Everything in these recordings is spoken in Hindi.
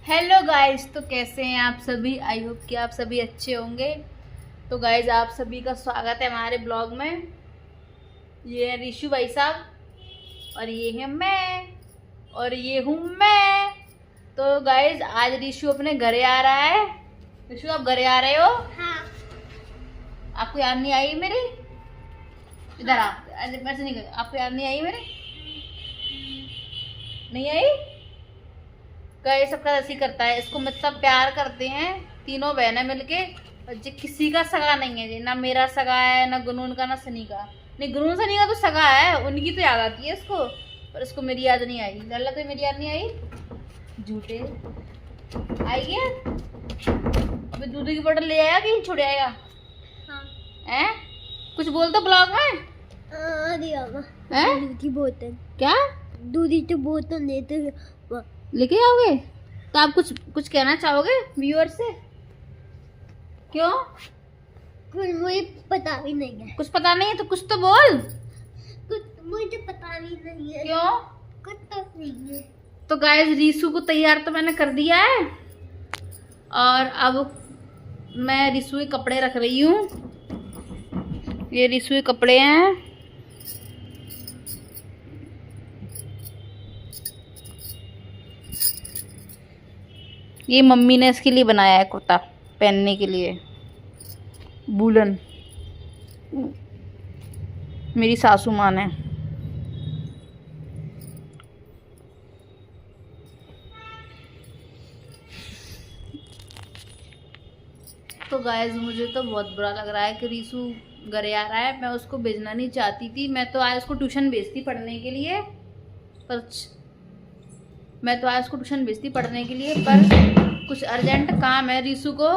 हेलो गाइस, तो कैसे हैं आप सभी। आई होप कि आप सभी अच्छे होंगे। तो गाइस, आप सभी का स्वागत है हमारे ब्लॉग में। ये है ऋषु भाई साहब और ये है मैं और ये हूँ मैं। तो गाइस, आज ऋषु अपने घरे आ रहा है। ऋषु, आप घरे आ रहे हो? हाँ। आपको याद नहीं आई मेरी? इधर आप मेरे से नहीं, आपको याद नहीं आई मेरी? नहीं आई? गाइस, सबका ऐसे ही करता है। इसको मतलब प्यार करते हैं तीनों बहनें मिलके। और जो किसी का सगा नहीं है जी, ना मेरा सगा है, ना गुनून का, ना सनी का। नहीं, गुनून सनी का तो सगा है, उनकी तो याद आती है इसको, पर इसको मेरी याद नहीं आई। लल्ला, तो मेरी याद नहीं आई? झूठे। आई क्या? अबे दूध की बोतल ले आया कि छोड़ आएगा? हाँ। हैं? कुछ बोल दो ब्लॉग में। हैं? दूध की बोतल। क्या? दूध की बोतल लेते लेके आओगे? तो आप कुछ कहना चाहोगे व्यूअर से? क्यों? मुझे पता भी नहीं है। कुछ पता नहीं है तो कुछ तो बोल। कुछ मुझे पता भी नहीं है। क्यों? कुछ तो नहीं है। तो गाइस, रीसू को तैयार तो मैंने कर दिया है और अब मैं रीसू के कपड़े रख रही हूँ। ये रीसू के कपड़े हैं। ये मम्मी ने इसके लिए बनाया है कुर्ता पहनने के लिए, वूलन। मेरी सासू माँ ने। तो गाइस, मुझे तो बहुत बुरा लग रहा है कि रीसू घरे आ रहा है। मैं उसको भेजना नहीं चाहती थी। मैं तो आज उसको ट्यूशन भेजती पढ़ने के लिए, पर कुछ अर्जेंट काम है रीसू को।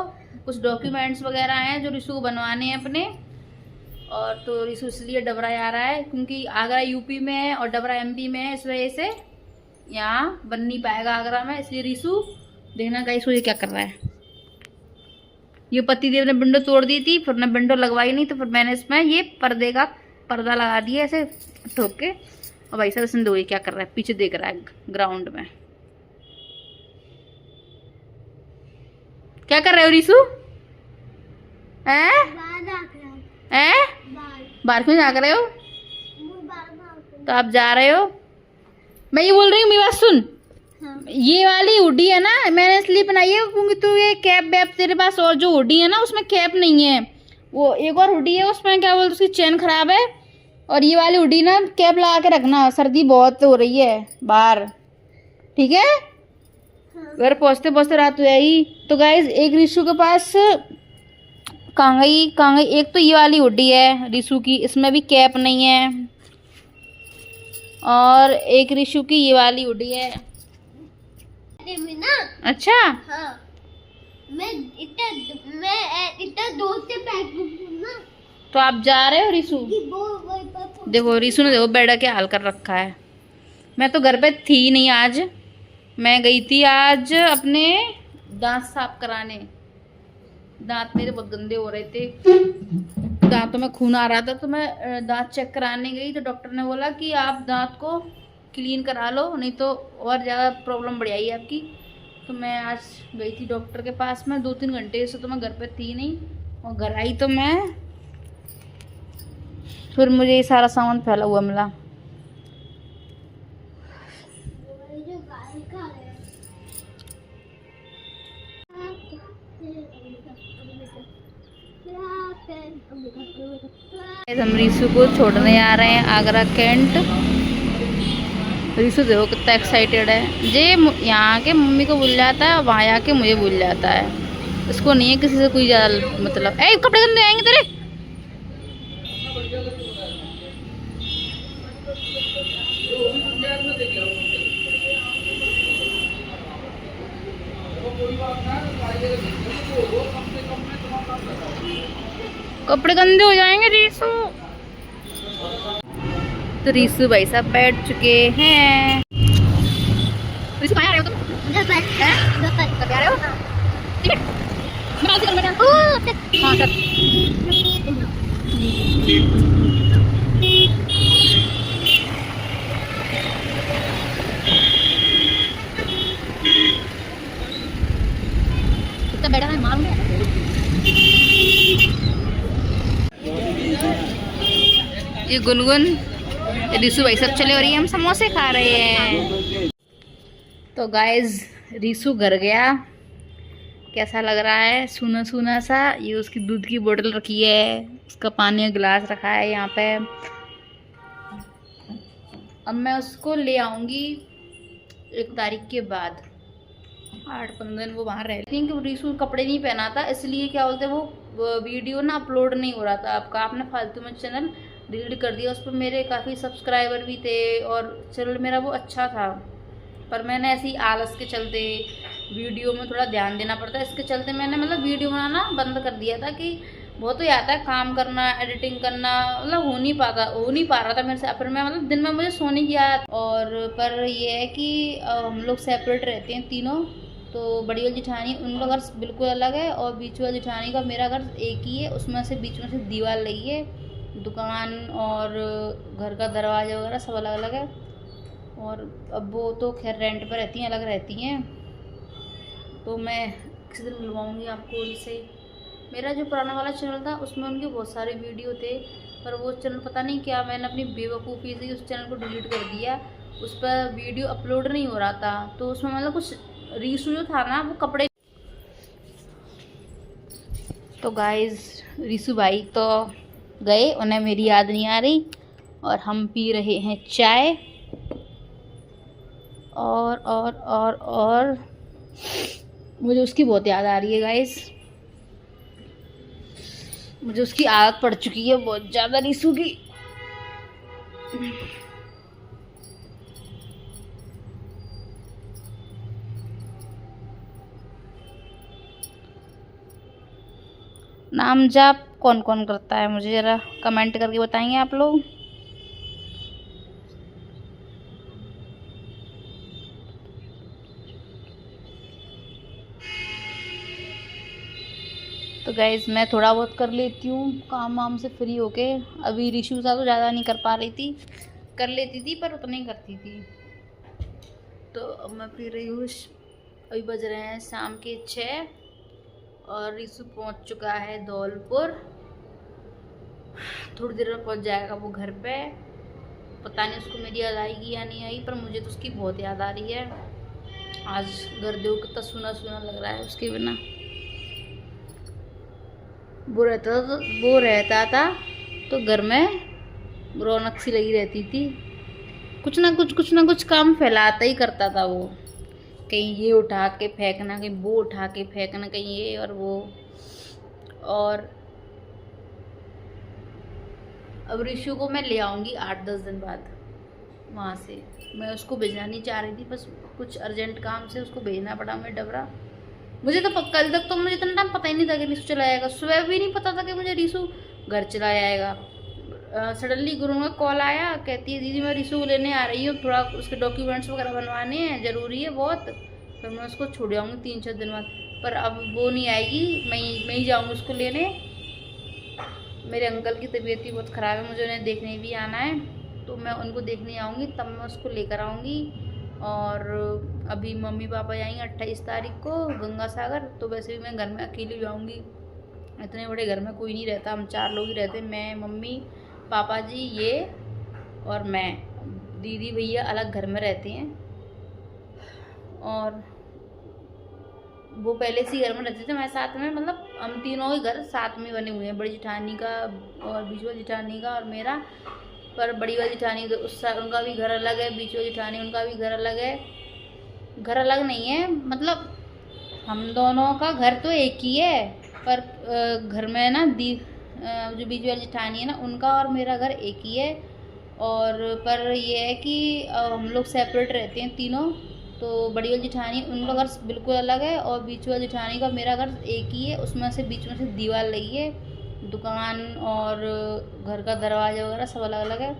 कुछ डॉक्यूमेंट्स वगैरह हैं जो रीसू को बनवाने हैं अपने। और तो रीसू इसलिए डबरा आ रहा है क्योंकि आगरा यूपी में है और डबरा एमपी में है। इस वजह से यहाँ बन नहीं पाएगा आगरा में, इसलिए रीसू। देखना गाइस, ये क्या कर रहा है। ये पतिदेव ने विंडो तोड़ दी थी, फिर ने विंडो लगवाई नहीं, तो फिर मैंने इसमें ये पर्दा लगा दिया ऐसे ठोक के। और भाई साहब, इसने दो, ये क्या कर रहा है, पीछे देख रहा है ग्राउंड में। क्या कर रहे हो रीसू? बाहर क्यों जा रहे हो? तो आप जा रहे हो? मैं ये बोल रही हूँ, मेरी बात सुन। हाँ। ये वाली हुडी है ना, मैंने इसलिए बनाई है क्योंकि तू ये कैप वैप, तेरे पास और जो हुडी है ना उसमें कैप नहीं है। वो एक और हुडी है, उसमें क्या बोलते, उसकी चेन खराब है। और ये वाली हुडी ना कैप लगा के रखना, सर्दी बहुत हो रही है बाहर, ठीक है? घर पहुँचते पहुँचते रात हो जाएगी। तो गाइज, एक रीशु के पास कहाँ गई, एक तो ये वाली हुडी है रीशु की, इसमें भी कैप नहीं है। और एक रीशु की ये वाली हुडी है। अच्छा। हाँ। मैं इतना दूर से पैक ना। तो आप जा रहे हो रीशु? देखो रीशु ने, देखो बेड़ा क्या हाल कर रखा है। मैं तो घर पे थी नहीं आज। मैं गई थी आज अपने दांत साफ कराने। दांत मेरे बहुत गंदे हो रहे थे, दांतों में खून आ रहा था, तो मैं दांत चेक कराने गई। तो डॉक्टर ने बोला कि आप दांत को क्लीन करा लो, नहीं तो और ज़्यादा प्रॉब्लम बढ़ जाएगी आपकी। तो मैं आज गई थी डॉक्टर के पास में। 2-3 घंटे से तो मैं घर पे थी नहीं, और घर आई तो मैं फिर मुझे ये सारा सामान फैला हुआ मिला। हम रीशु को छोड़ने आ रहे हैं आगरा कैंट। रीशु देखो कितना एक्साइटेड है। जे यहाँ के मम्मी को भूल जाता है और वहाँ आके मुझे भूल जाता है। इसको नहीं है किसी से कोई ज़्यादा मतलब। ए, कपड़े गंदे आएंगे तेरे। कपड़े गंदे हो जाएंगे रीशु। तो रीशु भाई साहब बैठ चुके हैं। रीशु कहाँ आ रहे हो तुम? कब आ रहे हो? टिकट हाँ सर। तो बैठा है मालूम है। ये गुनगुन, ये रिसु भाई सब चले और ये हम समोसे खा रहे हैं। तो गाइज रिसु घर गया, कैसा लग रहा है, सूना सूना सा। ये उसकी दूध की बोतल रखी है, उसका पानी का गिलास रखा है यहाँ पे। अब मैं उसको ले आऊँगी 1 तारीख के बाद, 8-15 दिन वो वहाँ रह रही कि रिसु कपड़े नहीं पहना था, इसलिए क्या बोलते वो वीडियो ना अपलोड नहीं हो रहा था। आपका आपने फालतू में चैनल डिलीट कर दिया। उस पर मेरे काफ़ी सब्सक्राइबर भी थे और चैनल मेरा वो अच्छा था, पर मैंने ऐसे ही आलस के चलते वीडियो में थोड़ा ध्यान देना पड़ता है, इसके चलते मैंने मतलब वीडियो बनाना बंद कर दिया था। कि बहुत ही आता है काम करना, एडिटिंग करना, मतलब हो नहीं पा रहा था मेरे से। फिर मैं मतलब दिन में मुझे सोने की आदत, और पर ये है कि हम लोग सेपरेट रहते हैं तीनों। तो बड़ी वाली जेठानी उनका घर बिल्कुल अलग है और बीच वाली जेठानी का मेरा घर एक ही है। उसमें से बीच में से दीवार लगी है, दुकान और घर का दरवाजा वगैरह सब अलग अलग है। और अब वो तो खैर रेंट पर रहती हैं, अलग रहती हैं। तो मैं किसी दिन मिलवाऊँगी आपको उनसे। मेरा जो पुराना वाला चैनल था उसमें उनके बहुत सारे वीडियो थे, पर वो चैनल पता नहीं क्या मैंने अपनी बेवकूफ़ी से उस चैनल को डिलीट कर दिया। उस पर वीडियो अपलोड नहीं हो रहा था, तो उसमें मतलब कुछ रिसु जो था ना वो कपड़े। तो गाइज रिसु भाई तो गए, उन्हें मेरी याद नहीं आ रही और हम पी रहे हैं चाय। और मुझे उसकी बहुत याद आ रही है गाइज, मुझे उसकी आदत पड़ चुकी है बहुत ज़्यादा रिसु की। नाम जाप कौन कौन करता है मुझे ज़रा कमेंट करके बताएंगे आप लोग। तो गाइज़ मैं थोड़ा बहुत कर लेती हूँ काम वाम से फ्री होके। अभी रिशु सा तो ज़्यादा नहीं कर पा रही थी, कर लेती थी पर उतना ही करती थी। तो अब मैं पी रही हूँ। अभी बज रहे हैं शाम के 6 और रिशु पहुँच चुका है धौलपुर। थोड़ी देर में पहुँच जाएगा वो घर पे। पता नहीं उसको मेरी याद आएगी या नहीं आई, पर मुझे तो उसकी बहुत याद आ रही है। आज घर देखो कितना सूना सूना लग रहा है उसके बिना। वो रहता था तो घर में रौनक सी लगी रहती थी। कुछ ना कुछ काम फैलाता ही करता था वो। कहीं ये उठा के फेंकना, कहीं वो उठा के फेंकना, कहीं ये और वो। और अब रिशु को मैं ले आऊँगी 8-10 दिन बाद वहाँ से। मैं उसको भेजना नहीं चाह रही थी, बस कुछ अर्जेंट काम से उसको भेजना पड़ा मैं डबरा। मुझे तो कल तक तो मुझे इतना टाइम पता ही नहीं था कि रिशु चला आएगा। सुबह भी नहीं पता था कि मुझे रिशु घर चला आएगा। सडनली गुरु का कॉल आया, कहती है दीदी मैं रिशु को लेने आ रही हूँ, थोड़ा उसके डॉक्यूमेंट्स वगैरह बनवाने हैं, ज़रूरी है बहुत। फिर मैं उसको छोड़ आऊँगी 3-4 दिन बाद। पर अब वो नहीं आएगी, मैं ही जाऊँगी उसको लेने। मेरे अंकल की तबीयत भी बहुत ख़राब है, मुझे उन्हें देखने भी आना है, तो मैं उनको देखने आऊँगी तब मैं उसको लेकर आऊँगी। और अभी मम्मी पापा जाएंगे 28 तारीख को गंगा सागर। तो वैसे भी मैं घर में अकेली जाऊँगी, इतने बड़े घर में कोई नहीं रहता, हम 4 लोग ही रहते, मैं मम्मी पापा जी ये और मैं। दीदी भैया अलग घर में रहते हैं और वो पहले से घर में रहते थे हमारे साथ में। मतलब हम तीनों ही घर साथ में बने हुए हैं, बड़ी जेठानी का और बीच वाली जेठानी का और मेरा। पर बड़ी वाली जेठानी तो उनका भी घर अलग है, बीच वाली जेठानी उनका भी घर अलग है। घर अलग नहीं है, मतलब हम दोनों का घर तो एक ही है, पर घर में ना जो बीच वाली जेठानी है ना उनका और मेरा घर एक ही है। और पर ये है कि हम लोग सेपरेट रहते हैं तीनों। तो बड़ी वाली जेठानी उनका घर बिल्कुल अलग है और बीच वाली जेठानी का मेरा घर एक ही है। उसमें से बीच में से दीवार लगी है, दुकान और घर का दरवाजा वगैरह सब अलग अलग है।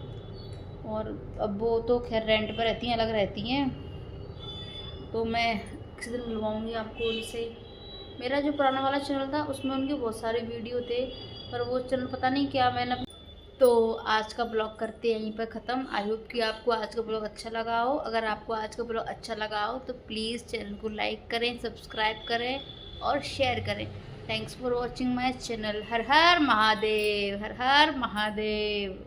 और अब वो तो खैर रेंट पर रहती हैं, अलग रहती हैं। तो मैं किसी दिन मिलवाऊँगी आपको उनसे। मेरा जो पुराना वाला चैनल था उसमें उनके बहुत सारे वीडियो थे, पर वो चैनल पता नहीं क्या मैंने। तो आज का ब्लॉग करते हैं यहीं पर ख़त्म। आई होप कि आपको आज का ब्लॉग अच्छा लगा हो। अगर आपको आज का ब्लॉग अच्छा लगा हो तो प्लीज़ चैनल को लाइक करें, सब्सक्राइब करें और शेयर करें। Thanks for watching my channel. Her her Mahadev, her her Mahadev.